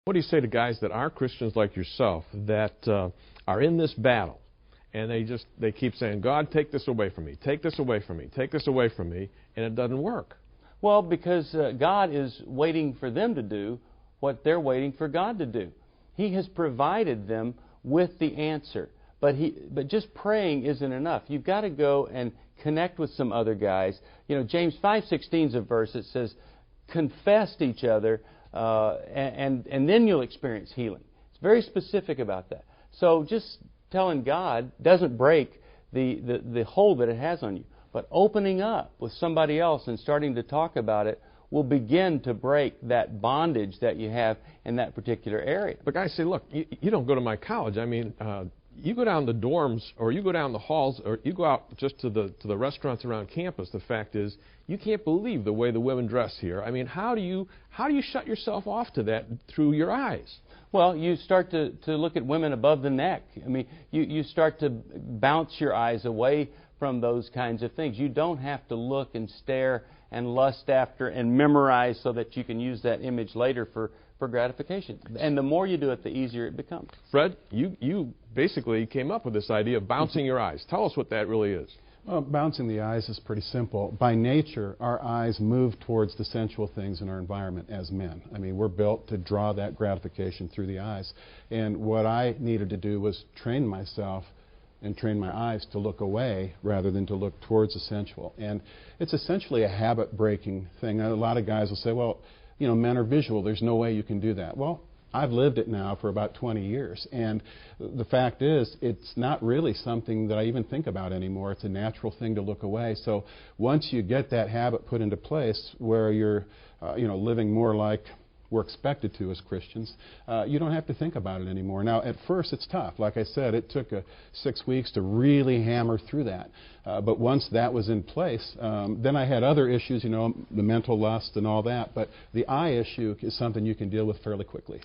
What do you say to guys that are Christians like yourself that are in this battle, and they keep saying, God, take this away from me, take this away from me, take this away from me, and it doesn't work? Well, because God is waiting for them to do what they're waiting for God to do. He has provided them with the answer. But just praying isn't enough. You've got to go and connect with some other guys. You know, James 5:16 is a verse that says, confess to each other, and then you'll experience healing. It's very specific about that. So just telling God doesn't break the hold that it has on you. But opening up with somebody else and starting to talk about it will begin to break that bondage that you have in that particular area. But guys say, look, you don't go to my college. I mean, you go down the dorms, or you go down the halls, or you go out just to the restaurants around campus. The fact is, you can't believe the way the women dress here. I mean, how do you shut yourself off to that through your eyes? Well, you start to look at women above the neck. I mean, you start to bounce your eyes away from those kinds of things. You don't have to look and stare and lust after and memorize so that you can use that image later for gratification. And the more you do it, the easier it becomes. Fred, you basically came up with this idea of bouncing your eyes. Tell us what that really is. Well, bouncing the eyes is pretty simple. By nature, our eyes move towards the sensual things in our environment as men. I mean, we're built to draw that gratification through the eyes. And what I needed to do was train myself and train my eyes to look away rather than to look towards the sensual. And it's essentially a habit-breaking thing. A lot of guys will say, well, you know, men are visual. There's no way you can do that. Well, I've lived it now for about 20 years. And the fact is, it's not really something that I even think about anymore. It's a natural thing to look away. So once you get that habit put into place where you're, living more like we're expected to as Christians, you don't have to think about it anymore. Now, at first, it's tough. Like I said, it took 6 weeks to really hammer through that. But once that was in place, then I had other issues, the mental lust and all that. But the eye issue is something you can deal with fairly quickly.